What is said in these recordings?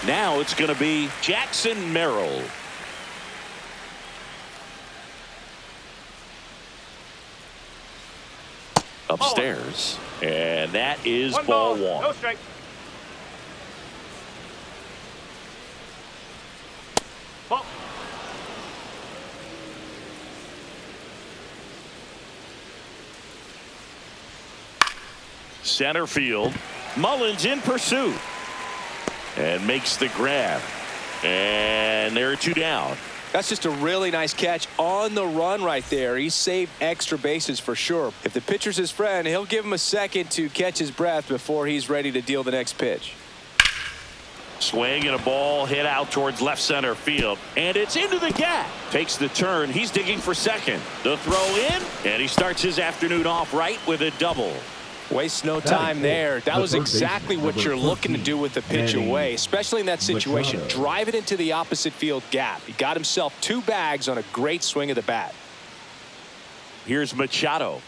Now it's going to be Jackson Merrill. Upstairs. And that is ball one. No strike. Ball. Center field. Mullins in pursuit. And makes the grab. And there are two down. That's just a really nice catch on the run right there. He saved extra bases for sure. If the pitcher's his friend, he'll give him a second to catch his breath before he's ready to deal the next pitch. Swing and a ball hit out towards left center field. And it's into the gap. Takes the turn. He's digging for second. The throw in. And he starts his afternoon off right with a double. Waste no time there. That was exactly what you're looking to do with the pitch away, especially in that situation. Drive it into the opposite field gap. He got himself 2 bags on a great swing of the bat. Here's Machado.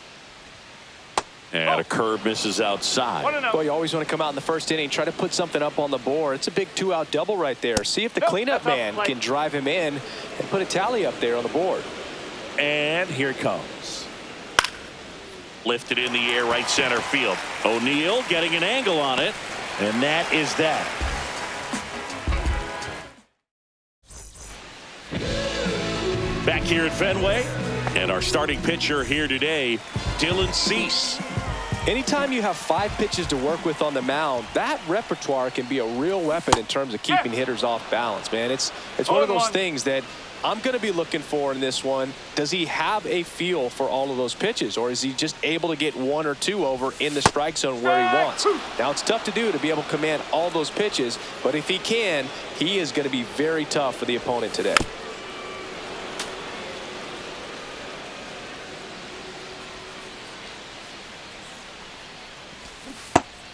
And a curve misses outside. Boy, you always want to come out in the first inning, try to put something up on the board. It's a big 2-out double right there. See if the cleanup man can drive him in and put a tally up there on the board. And here it comes. Lifted in the air, right center field. O'Neill getting an angle on it. And that is that. Back here at Fenway. And our starting pitcher here today, Dylan Cease. Anytime you have 5 pitches to work with on the mound, that repertoire can be a real weapon in terms of keeping hitters off balance, man. It's one of those things that I'm going to be looking for in this one. Does he have a feel for all of those pitches, or is he just able to get 1 or 2 over in the strike zone where he wants? Now, it's tough to do to be able to command all those pitches, but if he can, he is going to be very tough for the opponent today.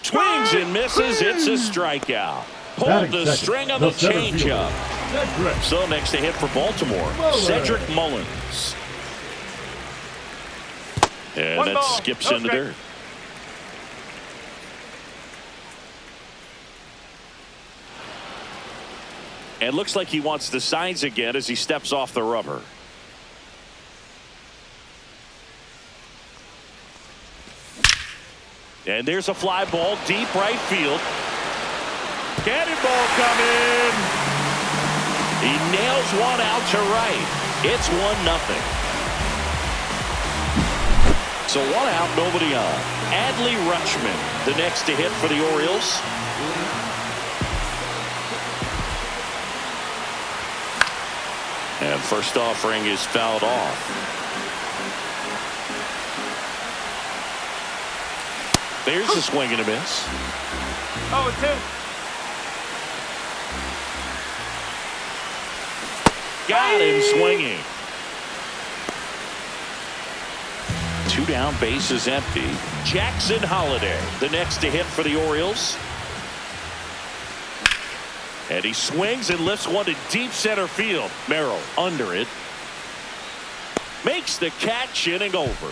Swings and misses. It's a strikeout. Pulled the string on the changeup. So next to hit for Baltimore, Cedric Mullins. And that skips in the dirt. And looks like he wants the signs again as he steps off the rubber. And there's a fly ball deep right field. Cannonball coming. He nails one out to right. It's 1-0. So 1 out, nobody on. Adley Rutschman, the next to hit for the Orioles. And first offering is fouled off. There's a swing and a miss. Oh, it's him. Got him swinging. 2 down, bases empty. Jackson Holliday, the next to hit for the Orioles. And he swings and lifts one to deep center field. Merrill under it. Makes the catch, inning over.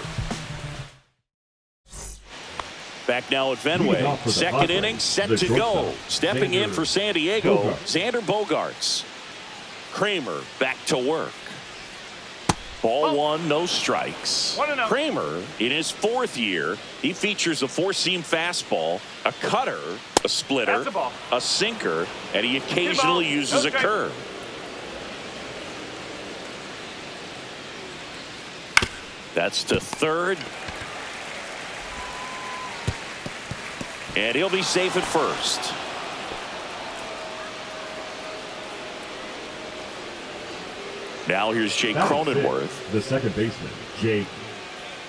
Back now at Fenway. Second inning set to go. Stepping in for San Diego, Xander Bogaerts. Kramer back to work. Ball 1, no strikes. Kramer in his 4th year. He features a 4-seam fastball, a cutter, a splitter, a sinker, and he occasionally uses a curve. That's to third. And he'll be safe at first. Now here's Jake Cronenworth. The second baseman, Jake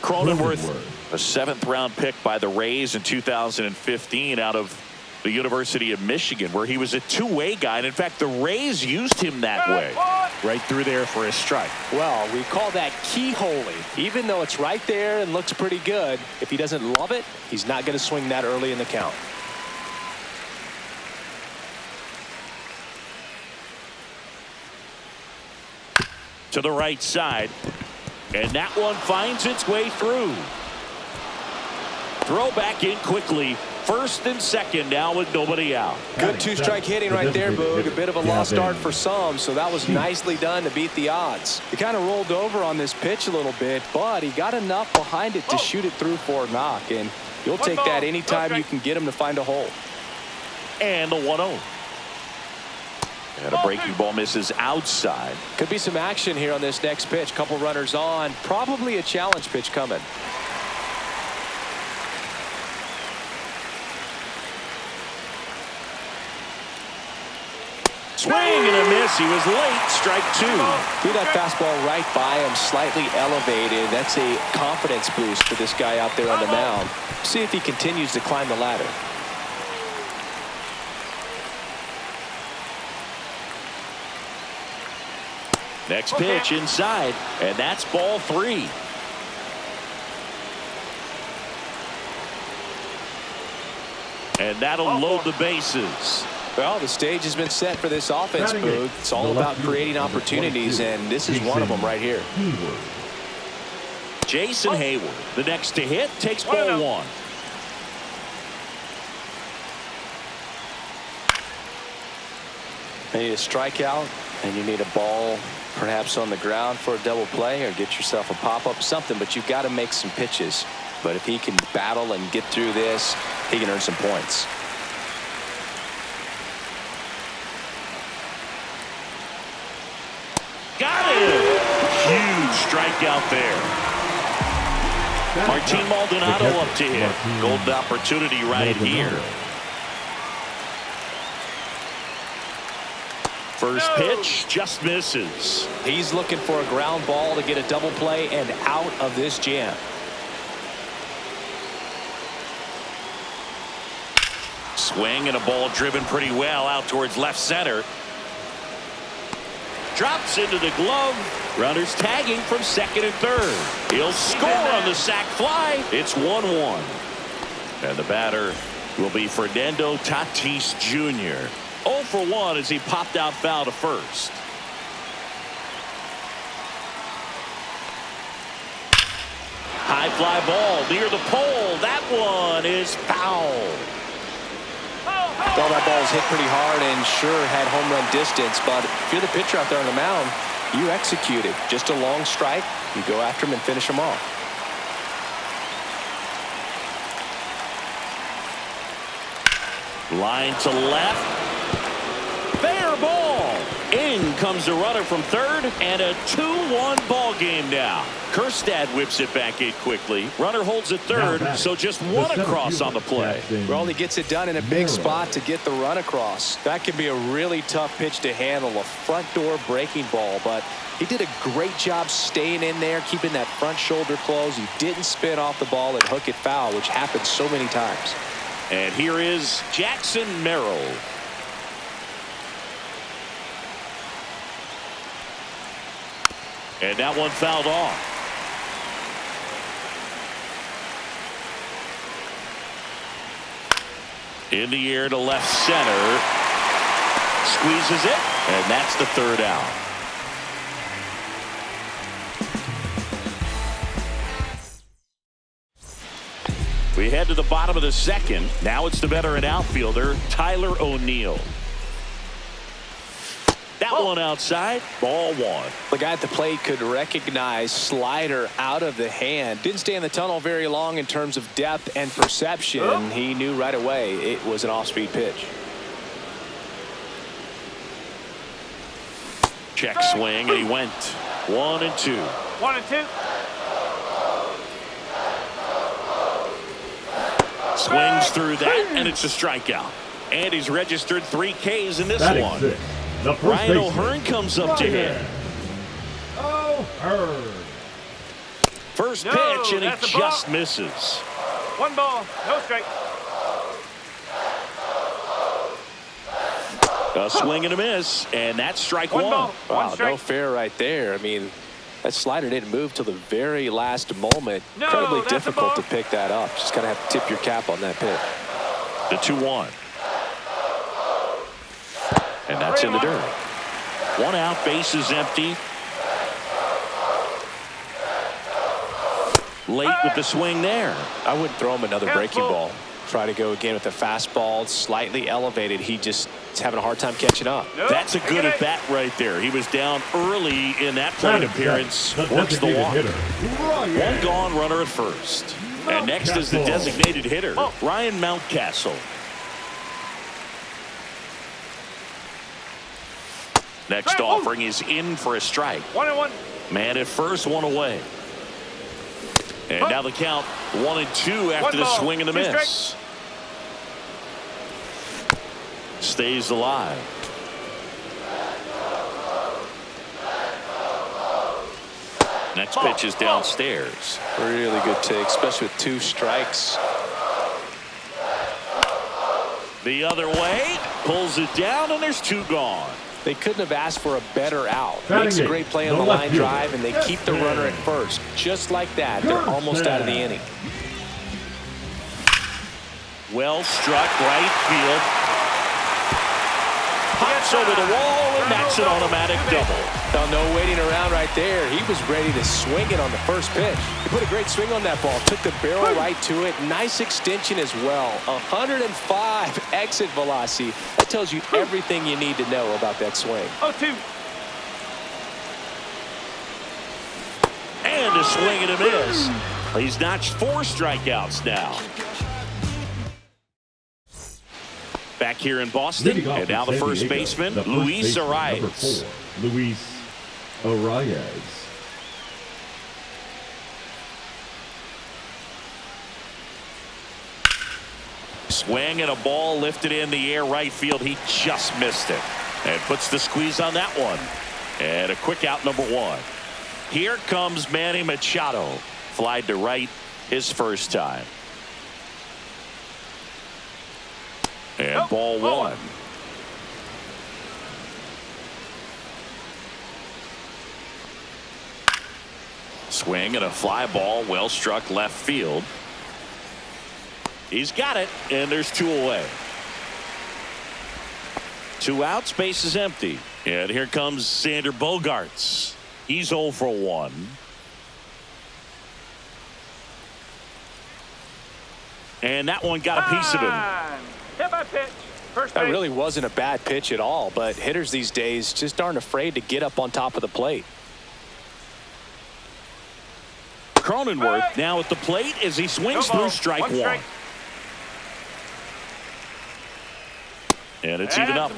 Cronenworth, a 7th-round pick by the Rays in 2015 out of the University of Michigan, where he was a two-way guy. And in fact, the Rays used him that way. Right through there for a strike. Well, we call that keyholing. Even though it's right there and looks pretty good, if he doesn't love it, he's not going to swing that early in the count. To the right side, and that one finds its way through. Throw back in quickly, First and second now with nobody out. Good two-strike hitting right there, Boog. A bit of a lost start for some, so that was nicely done to beat the odds. He kind of rolled over on this pitch a little bit, but he got enough behind it to shoot it through for a knock, and you'll take that anytime you can get him to find a hole. And the 1-0. And a breaking ball misses outside. Could be some action here on this next pitch. Couple runners on. Probably a challenge pitch coming. Swing and a miss. He was late. Strike two. Threw that fastball right by him, slightly elevated. That's a confidence boost for this guy out there on the mound. See if he continues to climb the ladder. Next pitch inside, and that's ball 3. And that'll load the bases. Well, the stage has been set for this offense, Boog. It's all about creating opportunities, and this is one of them right here. Jason Hayward, the next to hit, takes ball 1. You need a strikeout, and you need a ball perhaps on the ground for a double play, or get yourself a pop-up, something, but you've got to make some pitches. But if he can battle and get through this, he can earn some points. Got it! Huge strikeout there. Martin Maldonado up to hit. Golden opportunity right here. First pitch just misses. He's looking for a ground ball to get a double play and out of this jam. Swing and a ball driven pretty well out towards left center. Drops into the glove. Runners tagging from second and third. He'll score on the sac fly. It's 1-1. And the batter will be Fernando Tatis Jr. 0 for 1 as he popped out foul to first. High fly ball near the pole. That one is foul. Well, that ball was hit pretty hard and sure had home run distance, but if you're the pitcher out there on the mound, you execute it. Just a long strike. You go after him and finish him off. Line to left. Fair ball. In comes the runner from third, and a 2-1 ball game now. Kerstad whips it back in quickly. Runner holds at third, so just one across on the play. Well, he gets it done in a big spot to get the run across. That can be a really tough pitch to handle, a front door breaking ball, but he did a great job staying in there, keeping that front shoulder closed. He didn't spin off the ball and hook it foul, which happens so many times. And here is Jackson Merrill. And that one fouled off. In the air to left center. Squeezes it, and that's the third out. We head to the bottom of the second. Now it's the veteran outfielder, Tyler O'Neill. That one outside, ball 1. The guy at the plate could recognize slider out of the hand. Didn't stay in the tunnel very long in terms of depth and perception. He knew right away it was an off-speed pitch. Check swing, and he went 1-2. 1-2. Swings through that, and it's a strikeout. And he's registered 3 Ks in this one. Ryan O'Hearn comes up to hit. First pitch, and he just misses. 1 ball, no strike. A swing and a miss, and that's strike 1. Ball, wow, strike. no fair right there. I mean, that slider didn't move till the very last moment. No, incredibly that's difficult to pick that up. Just gotta have to tip your cap on that pitch. The 2-1. And that's in the dirt. 1 out, base is empty. Late with the swing there. I wouldn't throw him another breaking ball. Try to go again with the fastball, slightly elevated. He just is having a hard time catching up. Nope. That's a good at bat right there. He was down early in that plate appearance. Works the walk. One gone, runner at first. And next is the designated hitter, Ryan Mountcastle. Next offering is in for a strike. 1-1. Man at first, one away. And now the count 1-2 after the swing and the miss. Stays alive. Next pitch is downstairs. Really good take, especially with 2 strikes. The other way, pulls it down, and there's 2 gone. They couldn't have asked for a better out. Makes a great play on the line drive, and they keep the runner at first. Just like that, they're almost out of the inning. Well struck, right field. Pops over the wall, and that's an automatic double. Now, no waiting around right there. He was ready to swing it on the first pitch. He put a great swing on that ball. Took the barrel right to it. Nice extension as well. 105 exit velocity. That tells you everything you need to know about that swing. 0-2. And a swing and a miss. He's notched 4 strikeouts now. Back here in Boston, and now the first baseman, Luis Arias. Luis Arias. Swing and a ball lifted in the air right field. He just missed it. And puts the squeeze on that one. And a quick out, number 1. Here comes Manny Machado. Flied to right his first time. And ball 1. Swing and a fly ball, well struck left field. He's got it, and there's 2 away. 2 outs, base is empty. And here comes Xander Bogaerts. He's 0 for 1. And that one got a piece of him. Hit by pitch. First That base. really wasn't a bad pitch at all, but hitters these days just aren't afraid to get up on top of the plate. Cronenworth now at the plate as he swings through strike 1. And it's even up.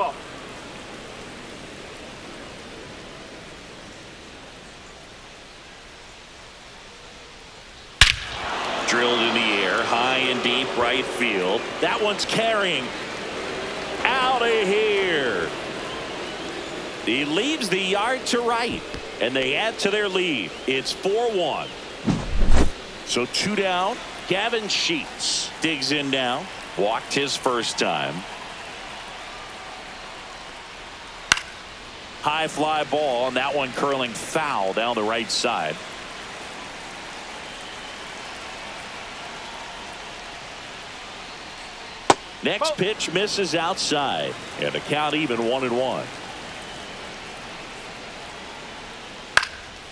Drilled in the air, high and deep right field. That one's carrying. Out of here. He leaves the yard to right, and they add to their lead. It's 4-1. So 2 down. Gavin Sheets digs in now. Walked his first time. High fly ball, and that one curling foul down the right side. Next pitch misses outside, and the count even 1-1.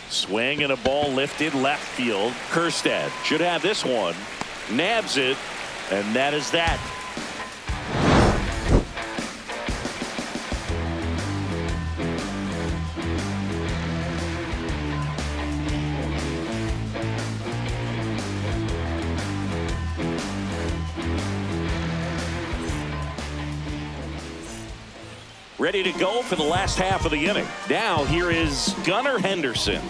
Swing and a ball lifted left field. Kjerstad should have this one. Nabs it, and that is that. Ready to go for the last half of the inning. Now here is Gunnar Henderson.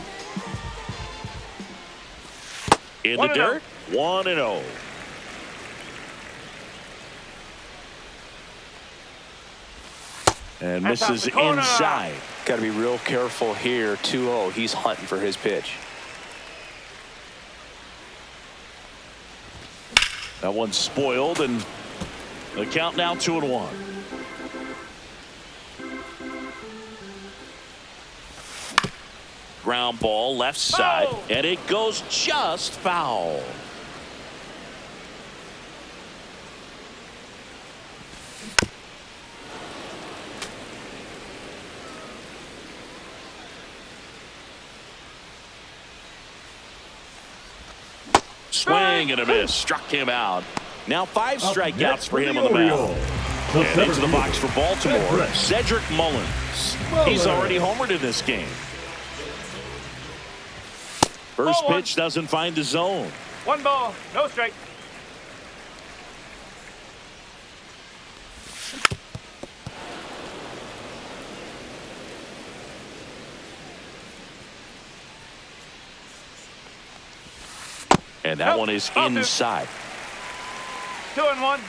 In the dirt, 1-0. And misses inside. Got to be real careful here. 2-0. He's hunting for his pitch. That one's spoiled, and the count now 2-1. Ground ball left side, and it goes just foul. Swing and a miss. Struck him out. Now 5 Up strikeouts next for him the on the mound. Orioles, And into the box for Baltimore, Cedric. Cedric Mullins. He's already homered in this game. First Ball pitch doesn't find the zone. 1 ball, no strike. And that one is inside. 2-1.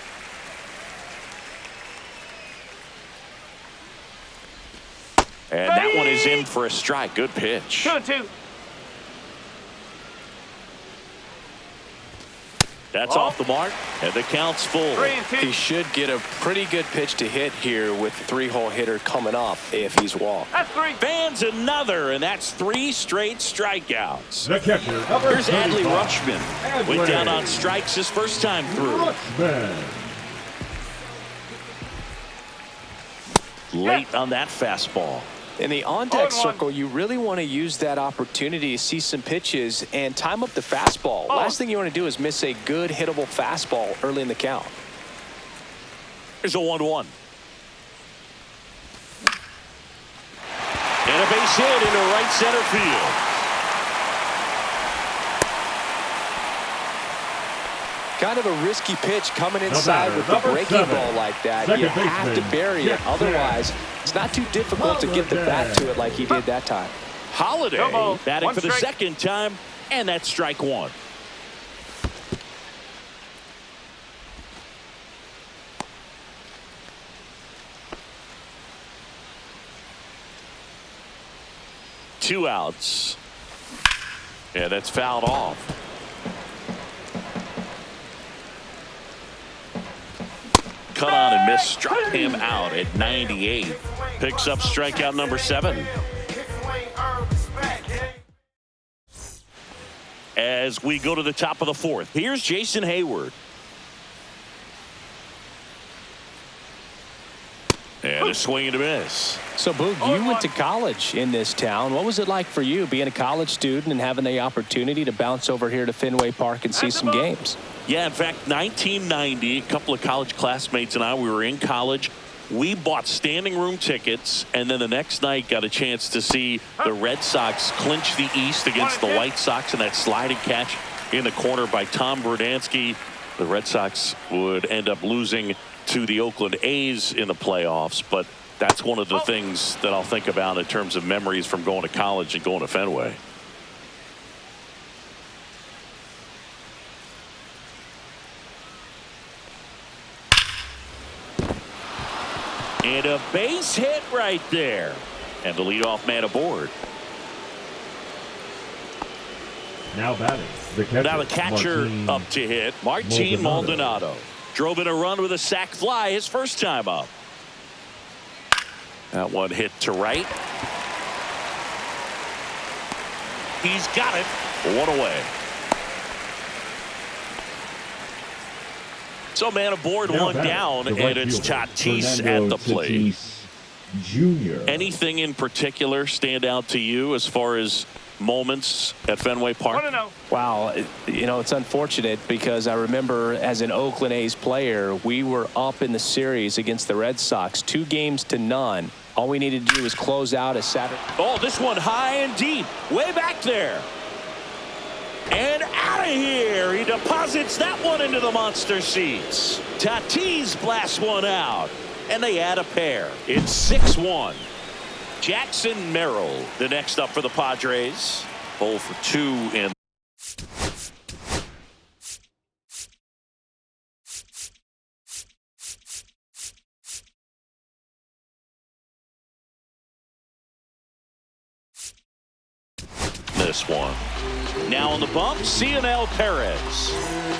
And that one is in for a strike. Good pitch. 2-2. That's off the mark, and the count's full. 3-2. He should get a pretty good pitch to hit here with the 3-hole hitter coming up if he's walked. That's 3. Fans another, and that's 3 straight strikeouts. The catcher, number Here's Adley 35, Rutschman. Went down on strikes his first time through. Rutschman. Late on that fastball. In the on-deck 0-1. circle, you really want to use that opportunity to see some pitches and time up the fastball. Last thing you want to do is miss a good hittable fastball early in the count. Here's a 1-1. And a base hit into right center field. Kind of a risky pitch coming inside with the number breaking 7, ball like that. second You have to baseman, bury it. Jackson. Otherwise, it's not too difficult to get the bat to it like he did that time. Holiday No ball. batting 1 for the strike. second time, and that's strike 1. Two outs. Yeah, that's fouled off. Cut on and missed, struck him out at 98. Picks up strikeout number 7. As we go to the top of the 4th, here's Jason Hayward. And a swing and a miss. So, Boog, you went to college in this town. What was it like for you being a college student and having the opportunity to bounce over here to Fenway Park and see some games? Yeah, in fact, 1990, a couple of college classmates and I, we were in college. We bought standing room tickets, and then the next night got a chance to see the Red Sox clinch the East against the White Sox in that sliding catch in the corner by Tom Verdansky. The Red Sox would end up losing to the Oakland A's in the playoffs, but that's one of the things that I'll think about in terms of memories from going to college and going to Fenway. And a base hit right there. And the leadoff man aboard. Now batting, the catcher. Now the catcher Martin up to hit. Martin Maldonado. Maldonado. Drove in a run with a sac fly his first time up. That one hit to right. He's got it. 1 away. So man aboard, Now 1 batting, down, the and right it's fielder, Tatis Fernando at the plate. Tatis Jr. Anything in particular stand out to you as far as moments at Fenway Park? 1-0. Wow, you know, it's unfortunate because I remember as an Oakland A's player, we were up in the series against the Red Sox, 2-0. All we needed to do was close out a Saturday. Oh, this one high and deep, way back there. And out of here, he deposits that one into the monster seats. Tatis blasts one out, and they add a pair. It's 6-1. Jackson Merrill, the next up for the Padres. 0 for 2 in. This one. Now on the bump, Cionel Perez.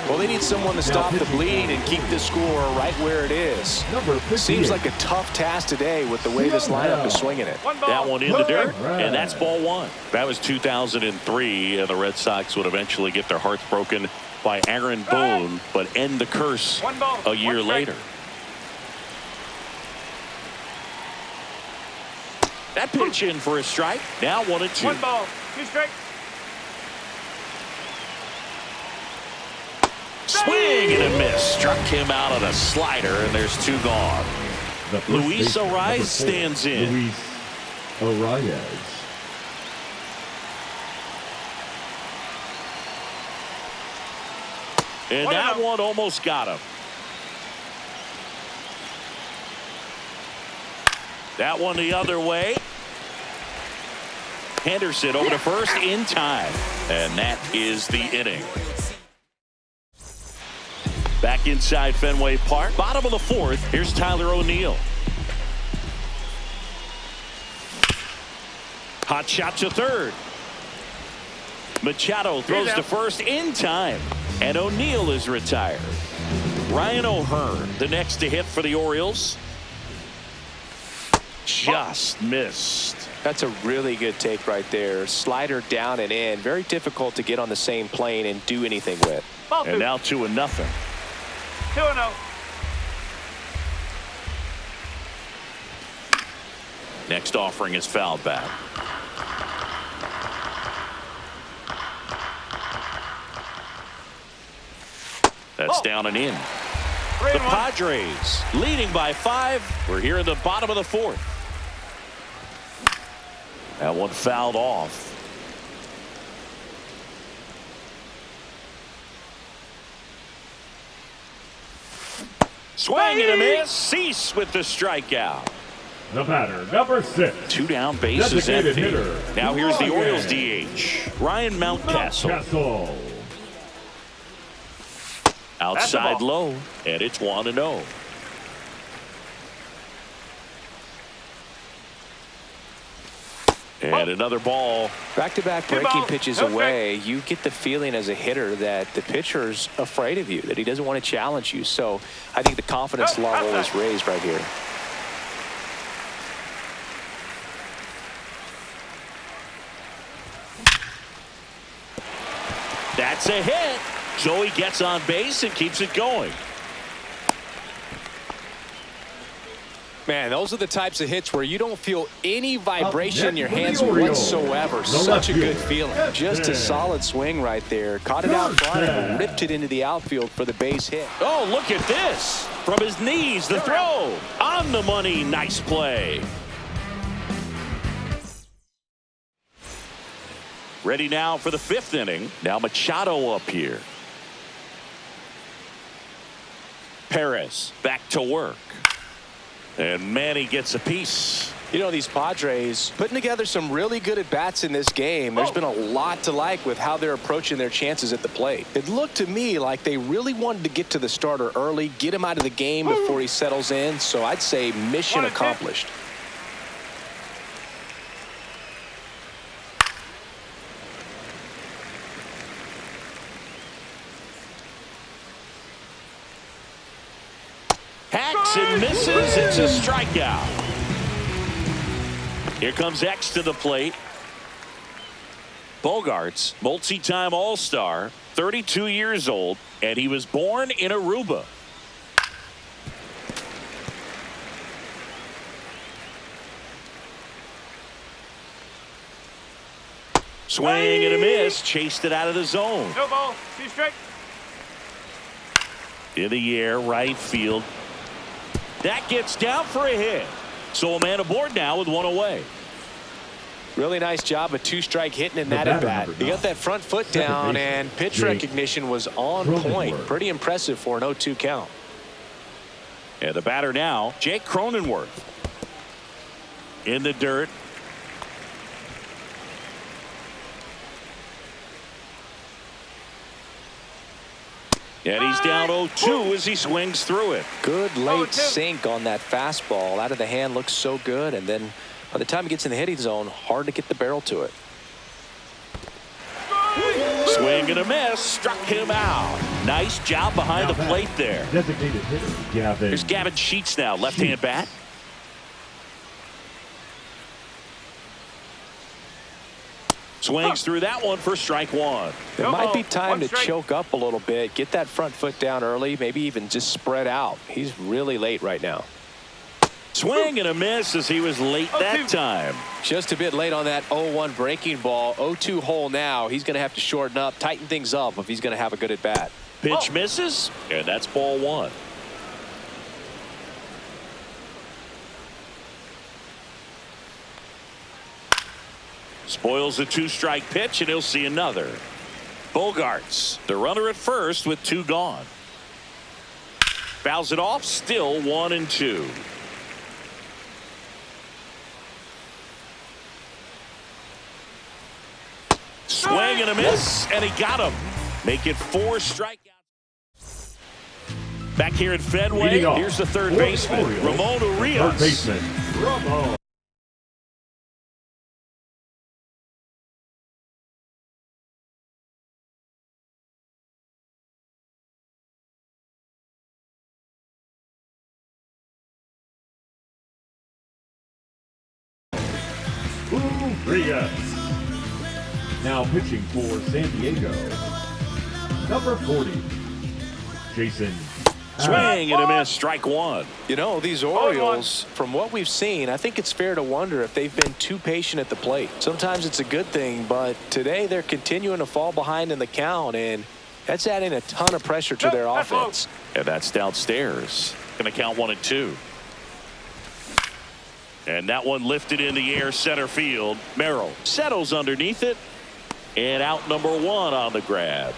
Well, they need someone to stop the bleed and keep this score right where it is. Number 58. Seems like a tough task today with the way this lineup is swinging it. 1 ball. That one in the dirt, Right. and that's ball 1. That was 2003, and the Red Sox would eventually get their hearts broken by Aaron Boone, but end the curse 1 ball. a year 1 strike. later. That pitch in for a strike. Now 1-2. 1 ball. 2 strikes. Swing and a miss. Struck him out on a slider, and there's 2 gone. Luis Arias stands in. Luis Arias. And that one almost got him. That one the other way. Henderson over to first in time. And that is the inning. Back inside Fenway Park. Bottom of the 4th. Here's Tyler O'Neill. Hot shot to third. Machado throws to first in time. And O'Neill is retired. Ryan O'Hearn, the next to hit for the Orioles. Just missed. That's a really good take right there. Slider down and in. Very difficult to get on the same plane and do anything with. And now 2-0. 2-0. Next offering is fouled back. That's down and in. The Padres leading by 5. We're here in the bottom of the 4th. That one fouled off. Swing and a miss. Cease with the strikeout. The batter, number 6. 2 down, bases empty. Hitter, Now here's the Orioles DH, Ryan Mountcastle. Outside low, and it's 1-0. And another ball. Back-to-back breaking pitches away. You get the feeling as a hitter that the pitcher's afraid of you, that he doesn't want to challenge you. So I think the confidence level is raised right here. That's a hit. So he gets on base and keeps it going. Man, those are the types of hits where you don't feel any vibration in your hands whatsoever. Such a good feeling. Just a solid swing right there. Caught it out front and ripped it into the outfield for the base hit. Oh, look at this. From his knees, the throw. On the money. Nice play. Ready now for the 5th inning. Now Machado up here. Perez back to work. And Manny gets a piece. You know, these Padres putting together some really good at-bats in this game. There's been a lot to like with how they're approaching their chances at the plate. It looked to me like they really wanted to get to the starter early, get him out of the game before he settles in. So I'd say mission accomplished. Hacks and misses. It's a strikeout. Here comes X to the plate. Bogarts, multi-time All-Star, 32 years old, and he was born in Aruba. Swing and a miss. Chased it out of the zone. No ball. 2 strike. In the air, right field. That gets down for a hit. So a man aboard now with 1 away. Really nice job of 2-strike hitting in that at bat. He got that front foot down, and pitch recognition was on point. Pretty impressive for an 0-2 count. And the batter now, Jake Cronenworth. In the dirt. And he's down 0-2 as he swings through it. Good late sink on that fastball. Out of the hand looks so good, and then by the time he gets in the hitting zone, hard to get the barrel to it. Swing and a miss. Struck him out. Nice job behind the plate there. Designated hitter, Gavin. Here's Gavin Sheets now, left-hand bat. Swings through that one for strike 1. It might be time to choke up a little bit, get that front foot down early, maybe even just spread out. He's really late right now. Swing and a miss as he was late that time. Just a bit late on that 0-1 breaking ball. 0-2 hole now. He's going to have to shorten up, tighten things up if he's going to have a good at bat. Pitch misses, and that's ball one. Spoils a two-strike pitch, and he'll see another. Bogarts, the runner at first with two gone. Fouls it off, still 1-2. Swing and a miss, and he got him. Make it 4 strikeouts. Back here at Fenway, here's the third baseman, Ramon Urias. Third baseman, Ramon. Urias. Now pitching for San Diego, number 40, Jason. Swing and a miss, strike one. You know, these Orioles, from what we've seen, I think it's fair to wonder if they've been too patient at the plate. Sometimes it's a good thing, but today they're continuing to fall behind in the count, and that's adding a ton of pressure to their offense. And that's downstairs. Going to count 1-2. And that one lifted in the air center field. Merrill settles underneath it. And out number one on the grab.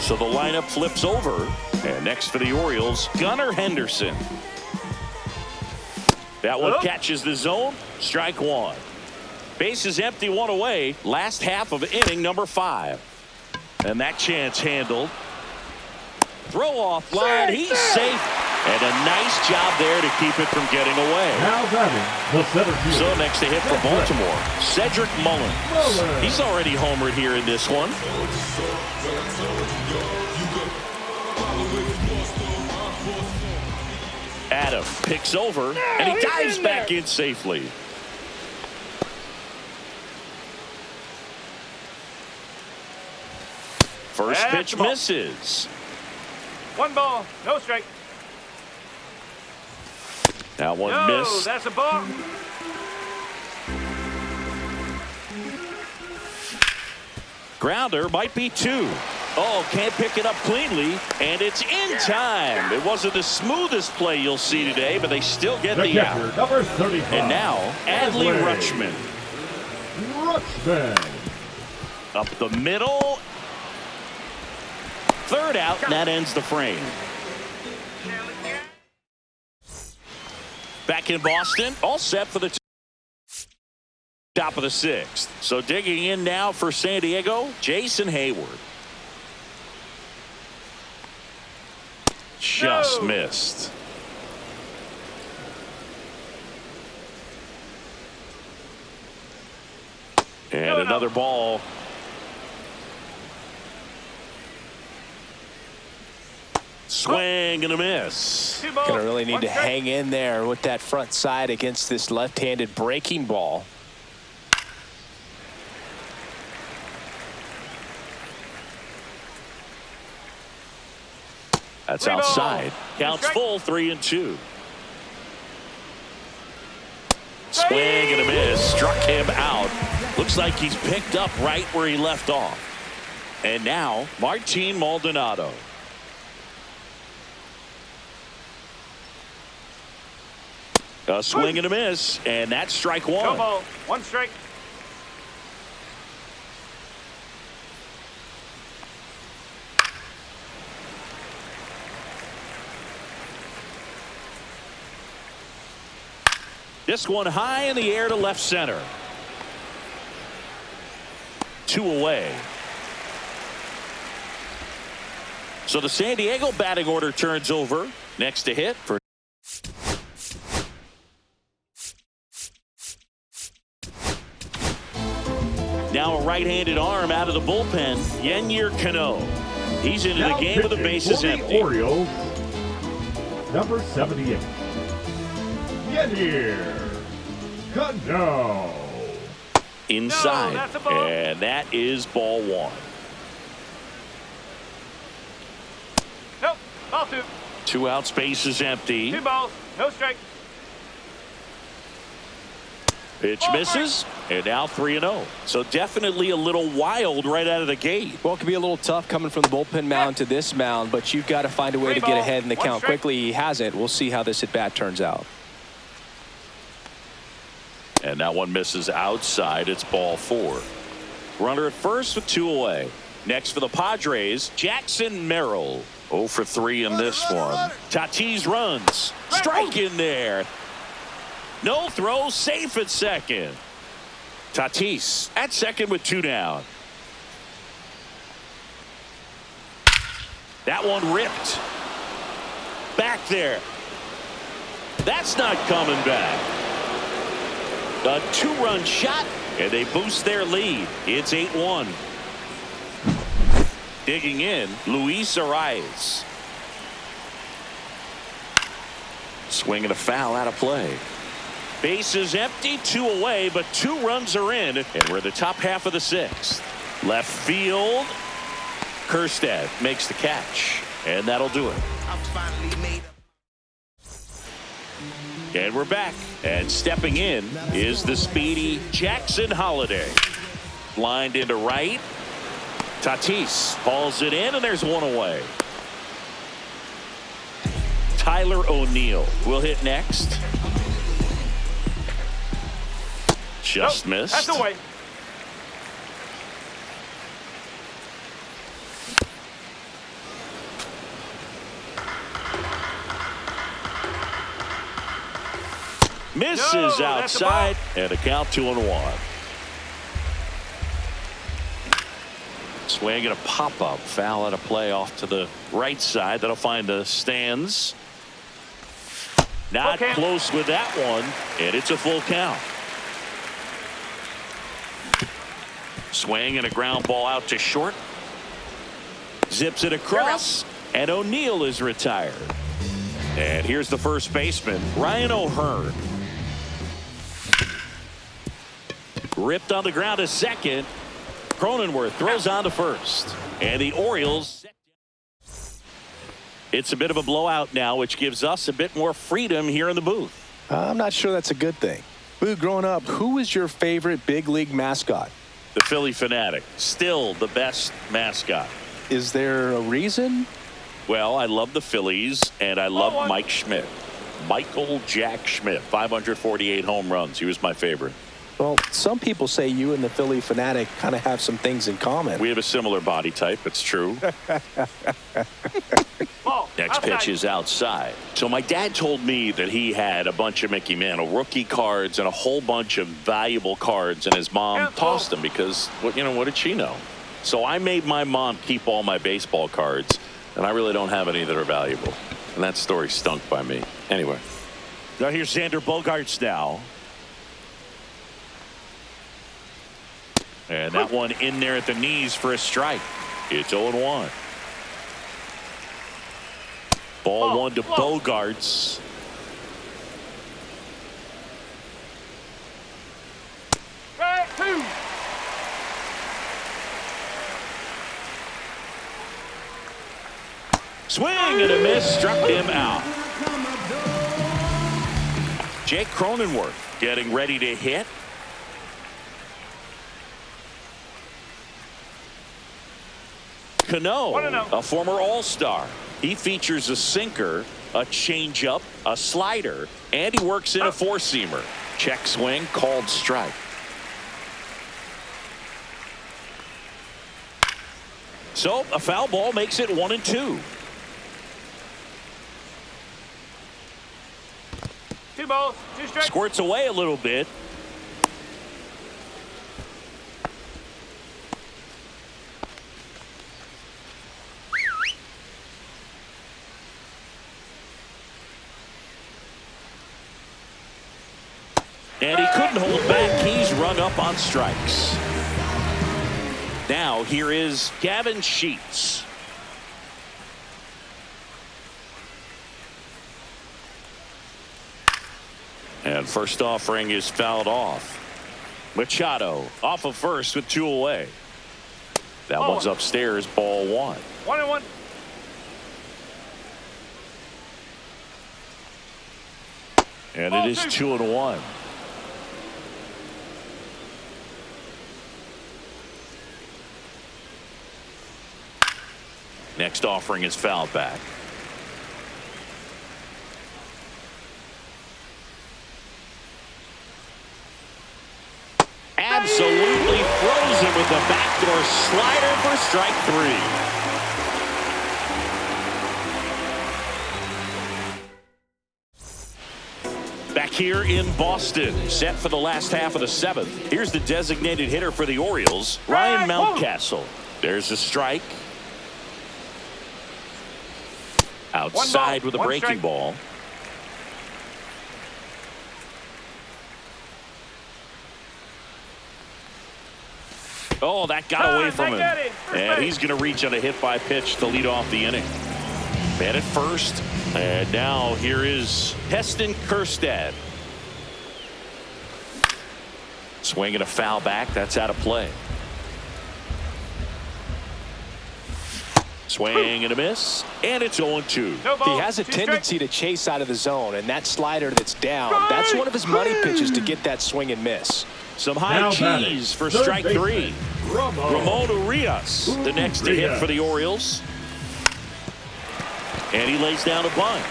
So the lineup flips over. And next for the Orioles, Gunnar Henderson. That one catches the zone. Strike one. Base is empty, one away. Last half of inning number 5. And that chance handled. Throw off line. He's safe. And a nice job there to keep it from getting away. Now batting the center field. So next to hit for Baltimore, Cedric Mullins. He's already homered here in this one. Adam picks over, and he dives back in safely. First pitch misses. 1 ball, no strike. That one missed. That's a ball. Grounder might be 2. Oh, can't pick it up cleanly, and it's in time. It wasn't the smoothest play you'll see today, but they still get the out. Number 35. And now, Adley Rutschman. Rutschman. Up the middle. Third out, and that ends the frame. Back in Boston, all set for the top of the 6th. So digging in now for San Diego, Jason Hayward. Just missed. And another ball. Swing and a miss. Gonna really need to hang in there with that front side against this left-handed breaking ball. That's outside. Counts full, 3-2. Swing and a miss. Struck him out. Looks like he's picked up right where he left off. And now, Martin Maldonado. A swing and a miss, and that's strike one. No ball, 1 strike. This one high in the air to left center. 2 away. So the San Diego batting order turns over. Next to hit for now a right-handed arm out of the bullpen, Yennier Cano. He's into the game with the bases empty. Orioles, number 78, Yennier Cano. Inside, that's a ball. and that is ball 1. Nope, ball 2. 2 outs, base is empty. 2 balls, no strike. Pitch misses, and now 3-0. So definitely a little wild right out of the gate. Well, it can be a little tough coming from the bullpen mound to this mound, but you've got to find a way to get ahead in the count quickly. He hasn't. We'll see how this at-bat turns out. And that one misses outside. It's ball 4. Runner at first with 2 away. Next for the Padres, Jackson Merrill. 0 for 3 in this one. Tatis runs. Strike in there. No throw, safe at second. Tatis at second with 2 down. That one ripped. Back there. That's not coming back. A 2-run shot, and they boost their lead. It's 8-1. Digging in, Luis Arias. Swing and a foul out of play. Base is empty, 2 away, but 2 runs are in, and we're the top half of the 6th. Left field. Kerstad makes the catch, and that'll do it. And we're back, and stepping in is the speedy Jackson Holiday. Lined into right. Tatis hauls it in, and there's 1 away. Tyler O'Neill will hit next. Just missed. That's away. Misses outside, and a count 2-1. Swing and a pop-up. Foul out of play off to the right side. That'll find the stands. Not close with that one, and it's a full count. Swing and a ground ball out to short. Zips it across, and O'Neill is retired. And here's the first baseman, Ryan O'Hearn. Ripped on the ground to second. Cronenworth throws on to first. And the Orioles. It's a bit of a blowout now, which gives us a bit more freedom here in the booth. I'm not sure that's a good thing. Boo, growing up, who was your favorite big league mascot? The Philly Fanatic, still the best mascot. Is there a reason? Well, I love the Phillies, and I love Mike Schmidt. Michael Jack Schmidt, 548 home runs. He was my favorite. Well, some people say you and the Philly Fanatic kind of have some things in common. We have a similar body type. It's true. Next pitch is outside. So my dad told me that he had a bunch of Mickey Mantle rookie cards and a whole bunch of valuable cards, and his mom tossed them because, what did she know? So I made my mom keep all my baseball cards, and I really don't have any that are valuable. And that story stunk by me. Anyway. Now here's Xander Bogaerts now. And that one in there at the knees for a strike. It's 0-1. Ball 1 to Bogaerts. Strike 2. Swing and a miss, struck him out. Jake Cronenworth getting ready to hit. Cano, a former All-Star. He features a sinker, a changeup, a slider, and he works in a four-seamer. Check swing, called strike. So a foul ball makes it 1-2. 2 balls, 2 strikes. Squirts away a little bit. And he couldn't hold back. He's rung up on strikes. Now here is Gavin Sheets. And first offering is fouled off. Machado off of first with 2 away. That one's upstairs, ball 1. 1-1. And it is 2-1. Next offering is fouled back. Absolutely frozen with the backdoor slider for strike 3. Back here in Boston, set for the last half of the 7th. Here's the designated hitter for the Orioles, Ryan Mountcastle. There's a strike. Outside with a breaking ball. Oh, that got away from him. And he's going to reach on a hit by pitch to lead off the inning. Man at first. And now here is Heston Kjerstad. Swing and a foul back. That's out of play. Swing and a miss. And it's 0-2. He has a tendency to chase out of the zone, and that slider that's down, that's one of his money pitches to get that swing and miss. Some high cheese for strike 3. Ramon Urias, the next to hit for the Orioles. And he lays down a bunt.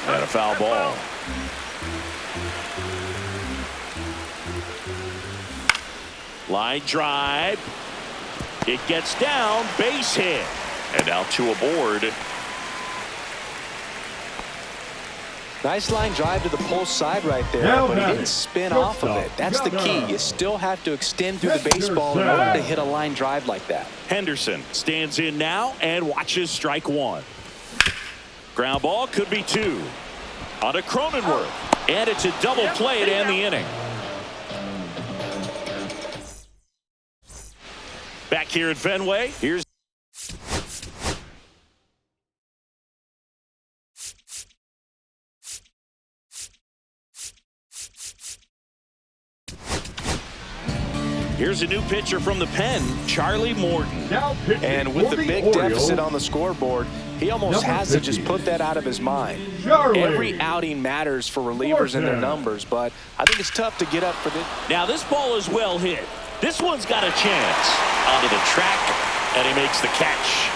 And a foul ball. Line drive. It gets down, base hit. And now 2 aboard. Nice line drive to the pole side right there, but he didn't spin off of it. That's the key. You still have to extend through the baseball in order to hit a line drive like that. Henderson stands in now and watches strike 1. Ground ball could be 2. On to Cronenworth. And it's a double play to end the inning. Back here at Fenway, here's a new pitcher from the pen, Charlie Morton. And with the big deficit on the scoreboard, he almost has to just put that out of his mind. Every outing matters for relievers and their numbers, but I think it's tough to get up for this. Now this ball is well hit. This one's got a chance. Onto the track, and he makes the catch.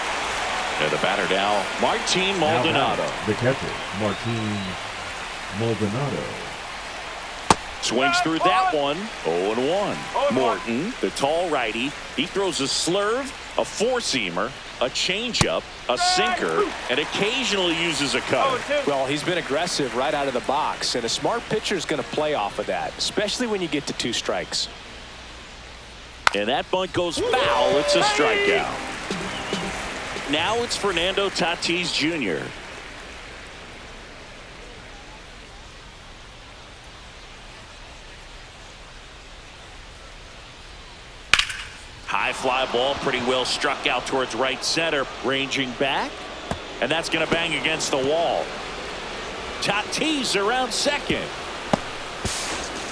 And the batter now, Martin Maldonado. The catcher, Martin Maldonado. Swings through that one. 0-1. Morton, the tall righty, he throws a slurve, a four-seamer, a changeup, a sinker, and occasionally uses a cutter. Well, he's been aggressive right out of the box, and a smart pitcher is going to play off of that, especially when you get to 2 strikes. And that bunt goes foul. It's a strikeout. Now it's Fernando Tatis Jr. High fly ball, pretty well struck out towards right center, ranging back, and that's going to bang against the wall. Tatis around second.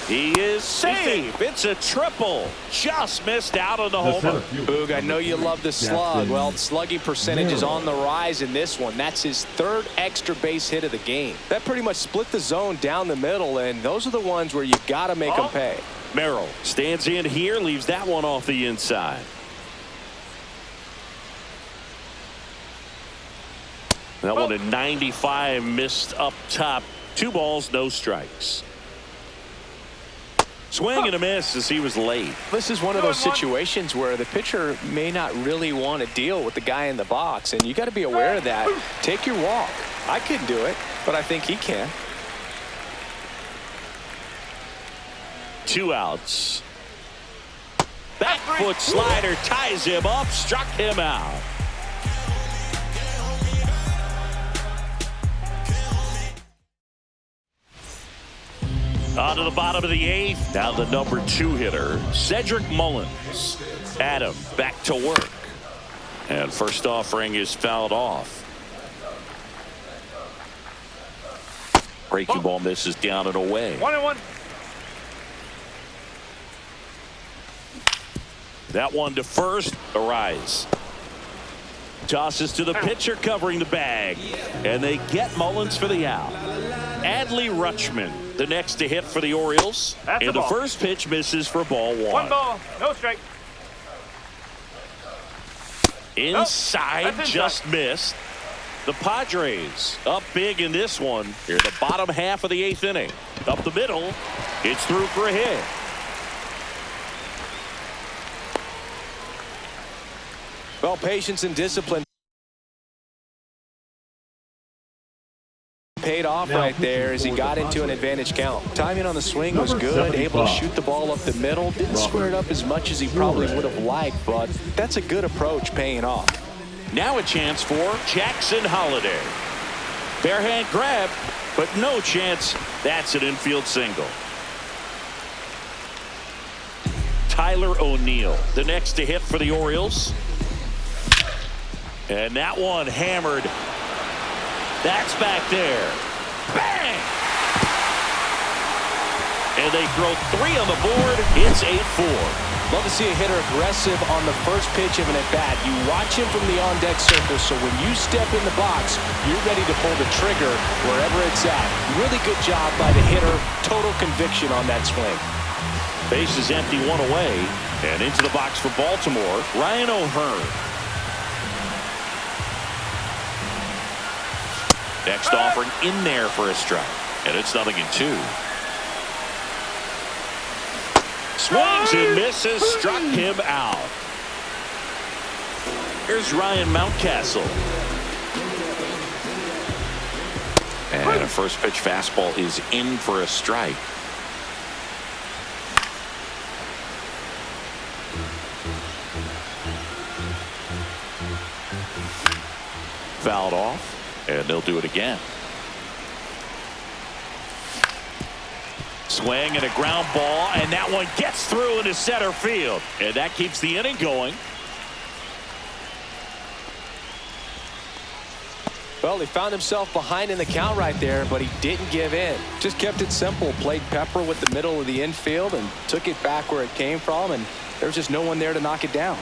He is safe. It's a triple. Just missed out on the homer. Boog, I know you love the slug. Well, slugging percentage is on the rise in this one. That's his 3rd extra base hit of the game. That pretty much split the zone down the middle, and those are the ones where you got to make them pay. Merrill stands in here, leaves that one off the inside. That one at 95, missed up top. 2 balls, no strikes. Swing and a miss as he was late. This is one of those situations where the pitcher may not really want to deal with the guy in the box, and you got to be aware of that. Take your walk. I couldn't do it, but I think he can. 2 outs. Back foot slider ties him up, struck him out. On to the bottom of the 8th. Now the number 2 hitter, Cedric Mullins. Adam back to work. And first offering is fouled off. Breaking ball misses down and away. 1-1. That one to first. Arise. Tosses to the pitcher covering the bag. And they get Mullins for the out. Adley Rutschman, the next to hit for the Orioles. And the first pitch misses for ball 1. 1 ball, no strike. Inside, that's just missed. The Padres up big in this one. Here, the bottom half of the 8th inning. Up the middle, it's through for a hit. Well, patience and discipline paid off Now right there as he pitching for got the into an Padres. advantage count. Timing on the swing was Number good, able to 75. shoot the ball up the middle. Didn't square it up as much as he probably would have liked, but that's a good approach paying off. Now a chance for Jackson Holiday. Bare hand grab, but no chance. That's an infield single. Tyler O'Neill, the next to hit for the Orioles. And that one hammered. That's back there. Bang! And they throw 3 on the board. It's 8-4. Love to see a hitter aggressive on the first pitch of an at-bat. You watch him from the on-deck circle, so when you step in the box, you're ready to pull the trigger wherever it's at. Really good job by the hitter. Total conviction on that swing. Base is empty, 1 away. And into the box for Baltimore, Ryan O'Hearn. Next offering in there for a strike. And it's 0-2. Swings and misses, struck him out. Here's Ryan Mountcastle. And a first pitch fastball is in for a strike. Fouled off, and they'll do it again. Swing and a ground ball, and that one gets through into center field. And that keeps the inning going. Well, he found himself behind in the count right there, but he didn't give in. Just kept it simple. Played pepper with the middle of the infield and took it back where it came from, and there was just no one there to knock it down.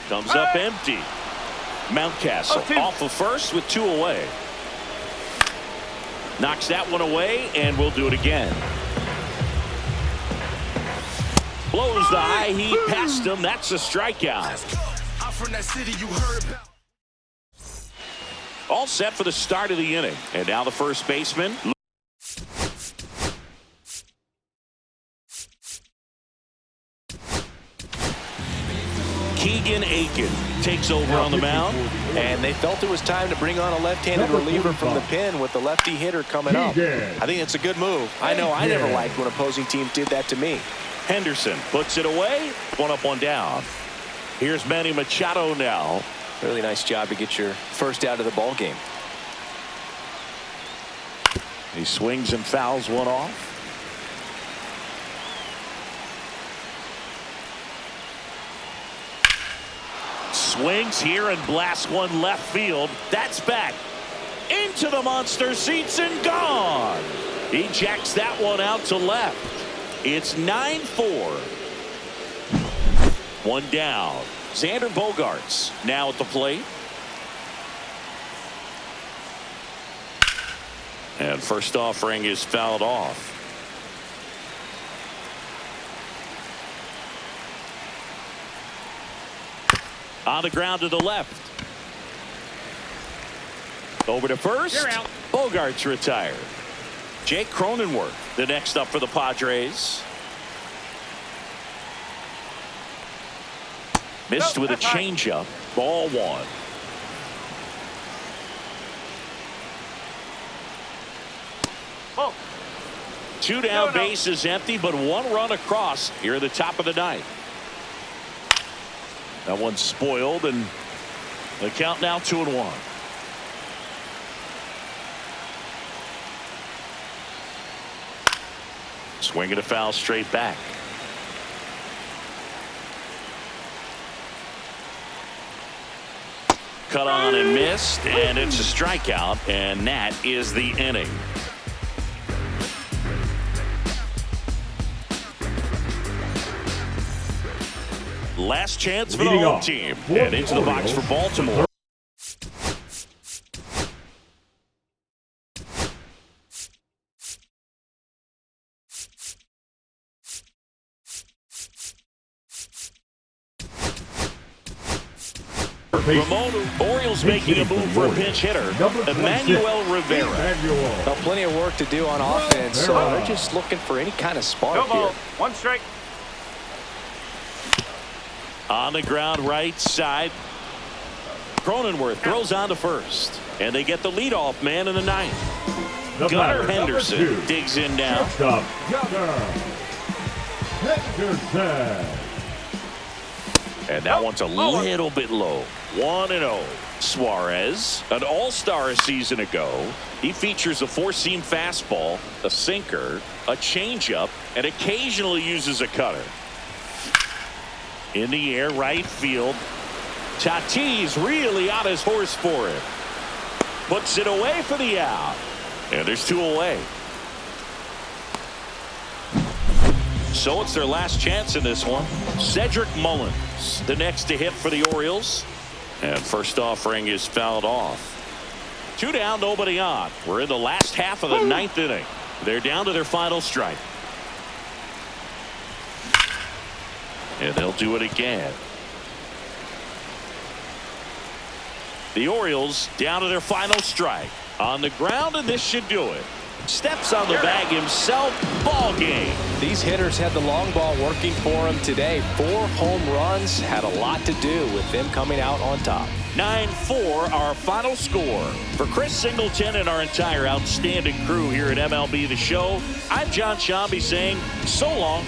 Comes up empty. Mountcastle off of first with 2 away. Knocks that one away, and we'll do it again. Blows the high heat past him. That's a strikeout. I'm from that city you heard about. All set for the start of the inning. And now the first baseman. Keegan Aiken takes over on the mound. And they felt it was time to bring on a left-handed reliever from the pen with the lefty hitter coming up. I think it's a good move. I know I never liked when opposing teams did that to me. Henderson puts it away. 1 up, 1 down. Here's Manny Machado now. Really nice job to get your first out of the ball game. He swings and fouls one off. Swings here and blasts one left field. That's back into the monster seats and gone. He jacks that one out to left. It's 9-4. 1 down. Xander Bogaerts now at the plate. And first offering is fouled off. On the ground to the left. Over to first. You're out. Bogaerts retired. Jake Cronenworth, the next up for the Padres. Missed with a changeup. Ball 1. Oh. 2 down, No. bases empty, but 1 run across here at the top of the 9th. That one's spoiled, and the count now 2-1. Swinging a foul straight back. Cut on and missed, and it's a strikeout, and that is the inning. Last chance for the Leading home off team. for And the into the box for Orioles, Baltimore. Orioles making a move for a pinch hitter, Emmanuel Rivera. Well, plenty of work to do on offense, so they're just looking for any kind of spark here. 1 strike. On the ground right side. Cronenworth throws on to first. And they get the leadoff man in the ninth. Gunnar Henderson digs in now. And that one's a little bit low. 1-0. Suarez, an all-star a season ago. He features a four-seam fastball, a sinker, a changeup, and occasionally uses a cutter. In the air, right field. Tatis really on his horse for it. Puts it away for the out. And there's 2 away. So it's their last chance in this one. Cedric Mullins, the next to hit for the Orioles. And first offering is fouled off. 2 down, nobody on. We're in the last half of the 9th inning. They're down to their final strike. And they'll do it again. The Orioles down to their final strike. On the ground, and this should do it. Steps on the bag himself. Ball game. These hitters had the long ball working for them today. 4 home runs had a lot to do with them coming out on top. 9-4 our final score. For Chris Singleton and our entire outstanding crew here at MLB The Show, I'm John Shambi saying so long.